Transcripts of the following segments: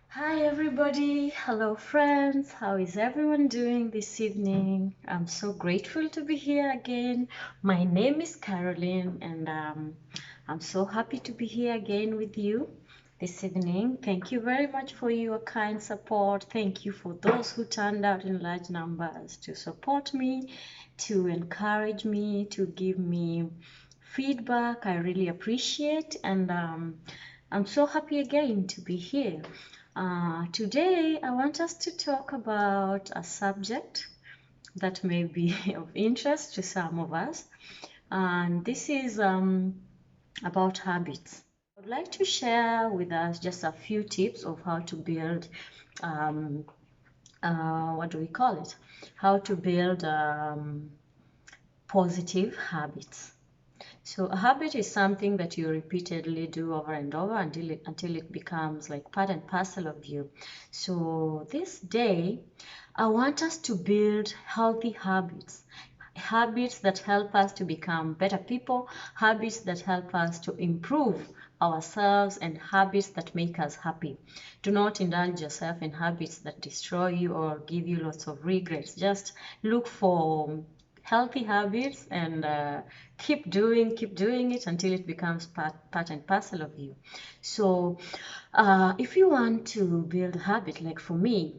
Hi everybody, hello friends, how is everyone doing this evening? I'm so grateful to be here again. My name is Caroline and I'm so happy to be here again with you this evening. Thank you very much for your kind support. Thank you for those who turned out in large numbers to support me, to encourage me, to give me feedback. I really appreciate and I'm so happy again to be here. Today, I want us to talk about a subject that may be of interest to some of us, and this is about habits. I would like to share with us just a few tips of how to build, um, what do we call it? How to build positive habits. So a habit is something that you repeatedly do over and over until it becomes like part and parcel of you. So this day, I want us to build healthy habits. Habits that help us to become better people, habits that help us to improve ourselves, and habits that make us happy. Do not indulge yourself in habits that destroy you or give you lots of regrets. Just look for healthy habits and keep doing it until it becomes part and parcel of you. So if you want to build a habit, like for me,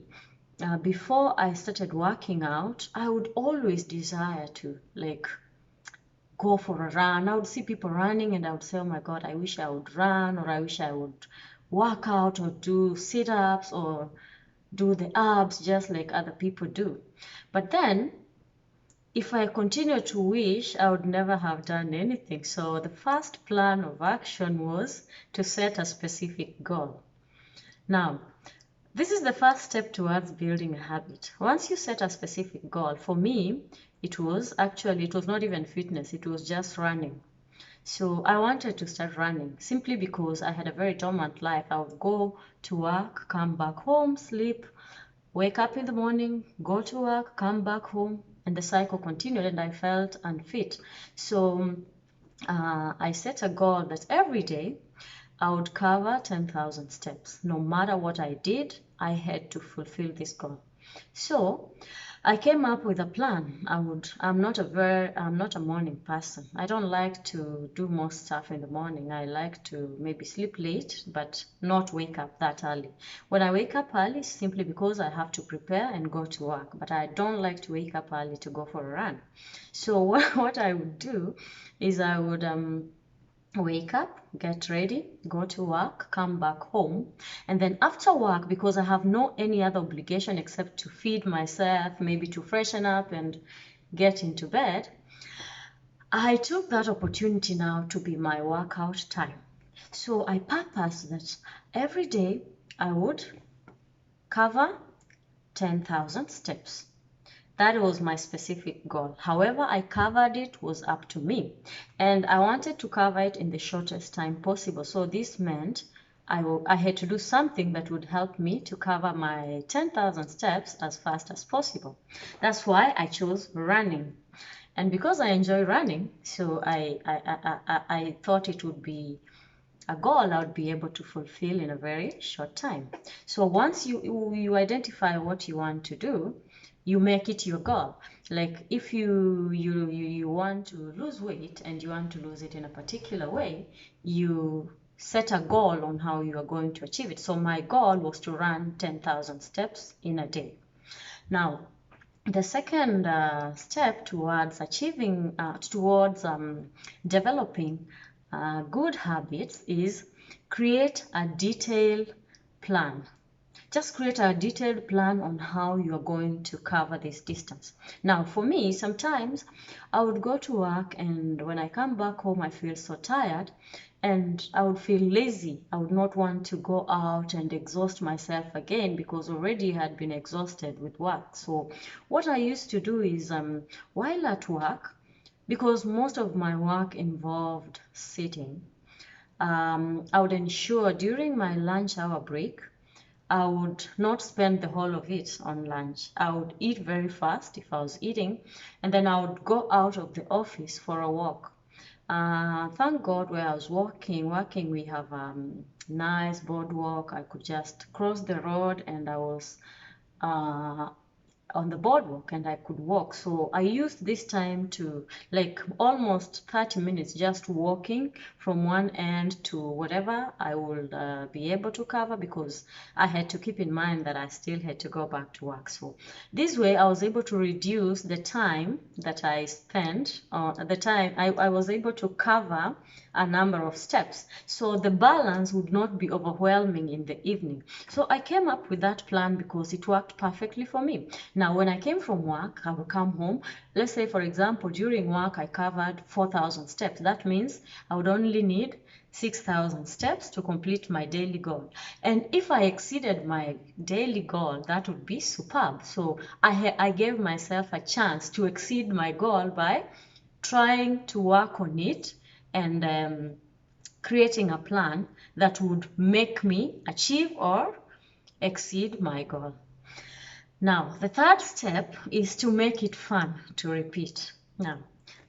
before I started working out, I would always desire to like go for a run. I would see people running and I would say, oh my God, I wish I would run, or I wish I would work out or do sit-ups or do the abs just like other people do. But then if I continue to wish, I would never have done anything. So the first plan of action was to set a specific goal. Now, this is the first step towards building a habit. Once you set a specific goal, for me, it was not even fitness, it was just running. So I wanted to start running simply because I had a very dormant life. I would go to work, come back home, sleep, wake up in the morning, go to work, come back home, and the cycle continued, and I felt unfit. So I set a goal that every day I would cover 10,000 steps. No matter what I did, I had to fulfill this goal. So I came up with a plan. I'm not a morning person. I don't like to do most stuff in the morning. I like to maybe sleep late, but not wake up that early. When I wake up early, simply because I have to prepare and go to work, but I don't like to wake up early to go for a run. So what I would do is I would wake up, get ready, go to work, come back home, and then after work, because I have no any other obligation except to feed myself, maybe to freshen up and get into bed, I took that opportunity now to be my workout time. So I purposed that every day I would cover 10,000 steps. That was my specific goal. However, I covered it was up to me. And I wanted to cover it in the shortest time possible. So this meant I had to do something that would help me to cover my 10,000 steps as fast as possible. That's why I chose running. And because I enjoy running, so I thought it would be a goal I would be able to fulfill in a very short time. So once you identify what you want to do, you make it your goal. Like if you want to lose weight and you want to lose it in a particular way, you set a goal on how you are going to achieve it. So my goal was to run 10,000 steps in a day. Now, the second step towards developing good habits is create a detailed plan. Just create a detailed plan on how you are going to cover this distance. Now, for me, sometimes I would go to work, and when I come back home, I feel so tired and I would feel lazy. I would not want to go out and exhaust myself again because already I had been exhausted with work. So, what I used to do is while at work, because most of my work involved sitting, I would ensure during my lunch hour break, I would not spend the whole of it on lunch. I would eat very fast if I was eating, and then I would go out of the office for a walk. Thank God where I was working, we have nice boardwalk. I could just cross the road and I was uh, on the boardwalk and I could walk. So I used this time to like almost 30 minutes just walking from one end to whatever I would be able to cover, because I had to keep in mind that I still had to go back to work. So this way I was able to reduce the time that I spent, at the time I was able to cover a number of steps. So the balance would not be overwhelming in the evening. So I came up with that plan because it worked perfectly for me. Now, when I came from work, I would come home. Let's say, for example, during work, I covered 4,000 steps. That means I would only need 6,000 steps to complete my daily goal. And if I exceeded my daily goal, that would be superb. So I gave myself a chance to exceed my goal by trying to work on it and creating a plan that would make me achieve or exceed my goal. Now, the third step is to make it fun to repeat. Now,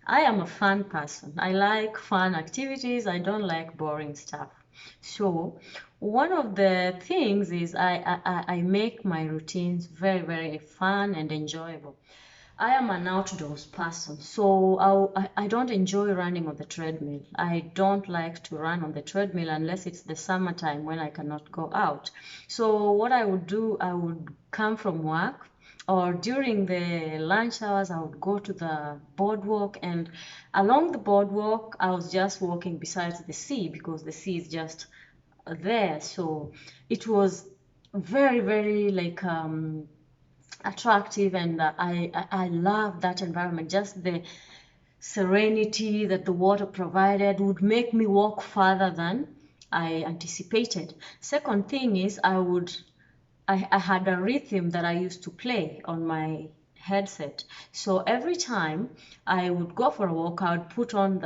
I am a fun person. I like fun activities. I don't like boring stuff. So, one of the things is I make my routines very, very fun and enjoyable. I am an outdoors person, so I don't enjoy running on the treadmill. I don't like to run on the treadmill unless it's the summertime when I cannot go out. So what I would do, I would come from work, or during the lunch hours, I would go to the boardwalk, and along the boardwalk, I was just walking besides the sea because the sea is just there. So it was very, very like attractive, and I love that environment. Just the serenity that the water provided would make me walk farther than I anticipated. Second thing is I had a rhythm that I used to play on my headset. So every time I would go for a walk, I would put on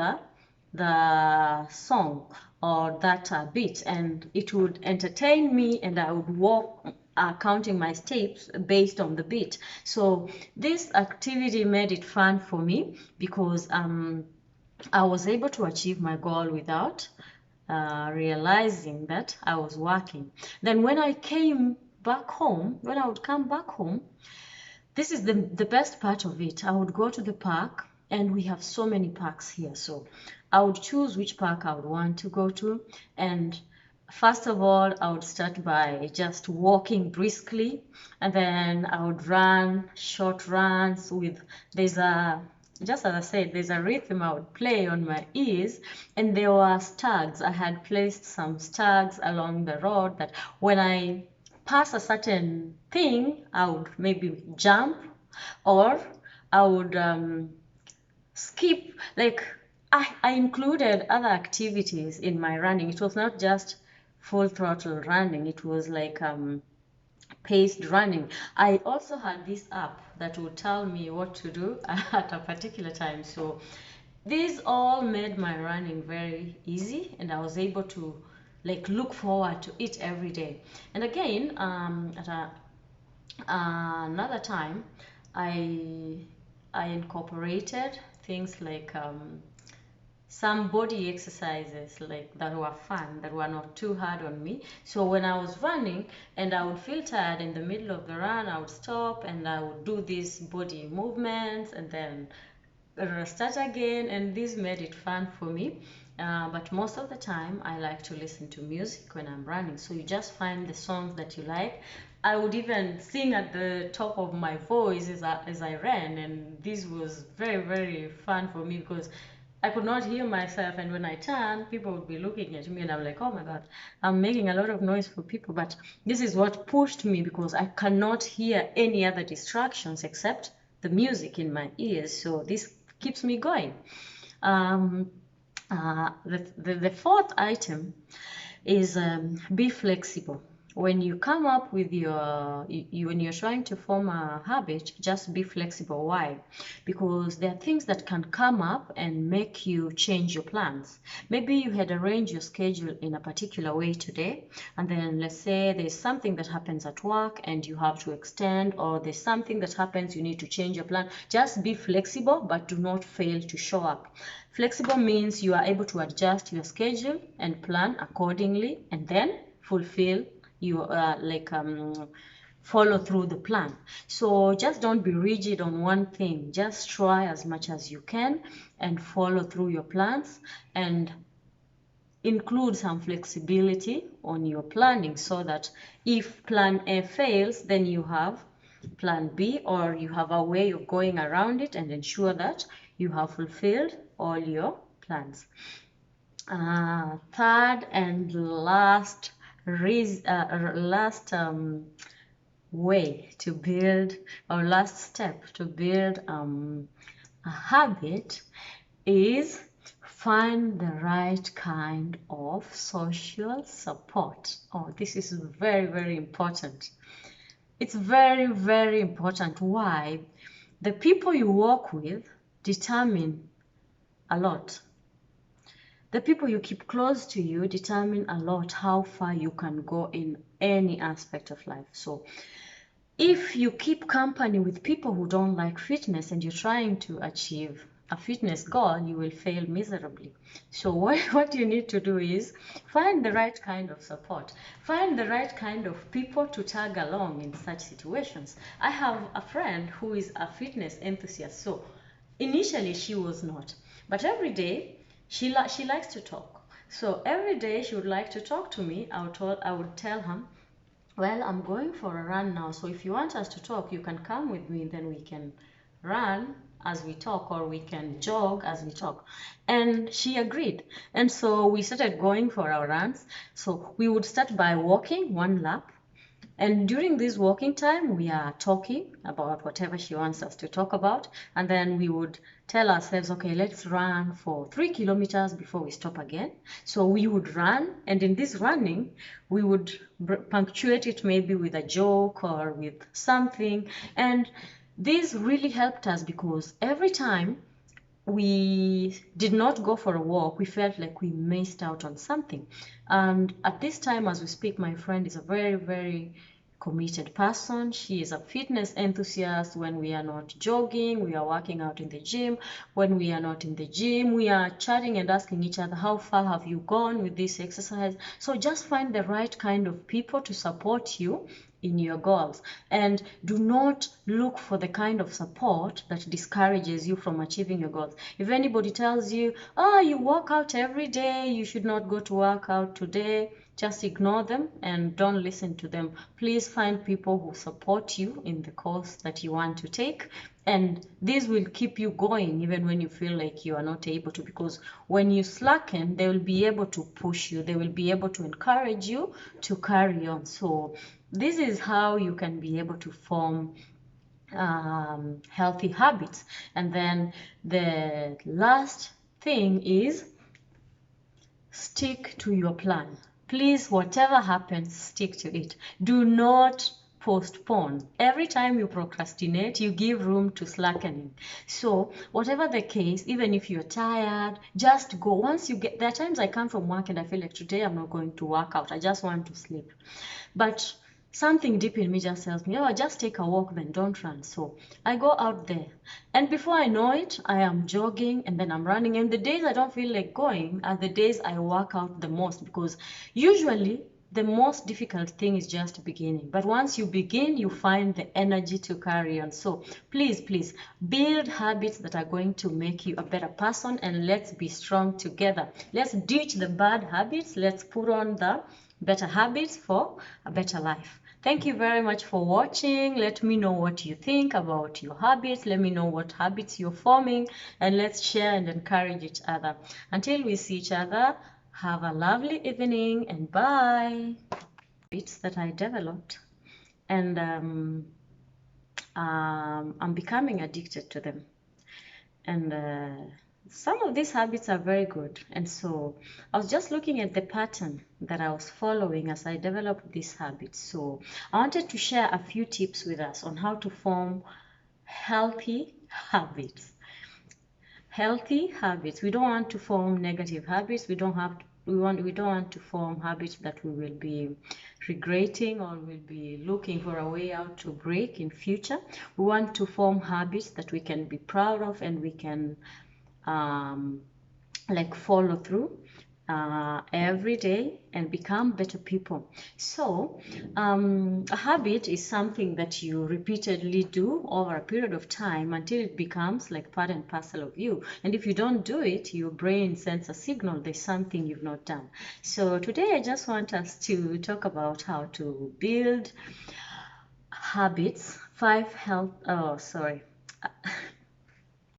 the song or that beat, and it would entertain me, and I would walk counting my steps based on the beat. So this activity made it fun for me because I was able to achieve my goal without realizing that I was working. Then when I came back home, when I would come back home, this is the best part of it. I would go to the park, and we have so many parks here. So I would choose which park I would want to go to. And first of all, I would start by just walking briskly, and then I would run short runs with, there's a, just as I said, there's a rhythm I would play on my ears, and there were stags. I had placed some stags along the road that when I pass a certain thing, I would maybe jump, or I would skip. Like I included other activities in my running. It was not just full throttle running. It was like paced running. I also had this app that would tell me what to do at a particular time. So these all made my running very easy, and I was able to like look forward to it every day. And again, another time, I I incorporated things like some body exercises like that were fun, that were not too hard on me. So when I was running and I would feel tired in the middle of the run, I would stop and I would do these body movements and then start again, and this made it fun for me. But most of the time I like to listen to music when I'm running, so you just find the songs that you like. I would even sing at the top of my voice as I ran, and this was very, very fun for me because I could not hear myself, and when I turned, people would be looking at me, and I'm like, oh my God, I'm making a lot of noise for people. But this is what pushed me because I cannot hear any other distractions except the music in my ears. So this keeps me going. Um, the fourth item is be flexible. when you come up with when you're trying to form a habit, just be flexible. Why? Because there are things that can come up and make you change your plans. Maybe you had arranged your schedule in a particular way today, and then let's say there's something that happens at work and you have to extend, or there's something that happens, you need to change your plan. Just be flexible, but do not fail to show up. Flexible means you are able to adjust your schedule and plan accordingly, and then fulfill you follow through the plan. So just don't be rigid on one thing. Just try as much as you can and follow through your plans, and include some flexibility on your planning, so that if plan A fails, then you have plan B, or you have a way of going around it and ensure that you have fulfilled all your plans. Third and last way to build, or last step to build a habit, is find the right kind of social support. Oh, this is very, very important. It's very, very important. Why? The people you work with determine a lot. The people you keep close to you determine a lot how far you can go in any aspect of life. So if you keep company with people who don't like fitness and you're trying to achieve a fitness goal, you will fail miserably. So what you need to do is find the right kind of support. Find the right kind of people to tag along in such situations. I have a friend who is a fitness enthusiast. So initially she was not, but every day she likes to talk. So every day she would like to talk to me. I would tell her, well, I'm going for a run now, so if you want us to talk, you can come with me, then we can run as we talk, or we can jog as we talk. And she agreed. And so we started going for our runs. So we would start by walking one lap. And during this walking time, we are talking about whatever she wants us to talk about. And then we would tell ourselves, okay, let's run for 3 kilometers before we stop again. So we would run. And in this running, we would punctuate it maybe with a joke or with something. And this really helped us, because every time we did not go for a walk, we felt like we missed out on something. And at this time, as we speak, my friend is a very, very committed person. She is a fitness enthusiast. When we are not jogging, we are working out in the gym. When we are not in the gym, we are chatting and asking each other, how far have you gone with this exercise? So just find the right kind of people to support you in your goals, and do not look for the kind of support that discourages you from achieving your goals. If anybody tells you, oh, you work out every day, you should not go to work out today, just ignore them and don't listen to them. Please find people who support you in the course that you want to take, and this will keep you going even when you feel like you are not able to, because when you slacken, they will be able to push you, they will be able to encourage you to carry on. So this is how you can be able to form healthy habits. And then the last thing is stick to your plan. Please, whatever happens, stick to it. Do not postpone. Every time you procrastinate, you give room to slackening. So whatever the case, even if you're tired, just go. Once you get, there are times I come from work and I feel like today I'm not going to work out, I just want to sleep. But something deep in me just tells me, oh, just take a walk, then don't run. So I go out there, and before I know it, I am jogging and then I'm running. And the days I don't feel like going are the days I work out the most, because usually the most difficult thing is just beginning. But once you begin, you find the energy to carry on. So please, please build habits that are going to make you a better person, and let's be strong together. Let's ditch the bad habits. Let's put on the better habits for a better life. Thank you very much for watching. Let me know what you think about your habits. Let me know what habits you're forming, and let's share and encourage each other. Until we see each other, have a lovely evening and bye. Habits that I developed, and I'm becoming addicted to them. And some of these habits are very good. And so I was just looking at the pattern that I was following as I developed these habits. So I wanted to share a few tips with us on how to form healthy habits. Healthy habits. We don't want to form negative habits. We don't want to form habits that we will be regretting or will be looking for a way out to break in future. We want to form habits that we can be proud of and we can um, like follow through every day and become better people. So a habit is something that you repeatedly do over a period of time until it becomes like part and parcel of you. And if you don't do it, your brain sends a signal there's something you've not done. So today I just want us to talk about how to build habits,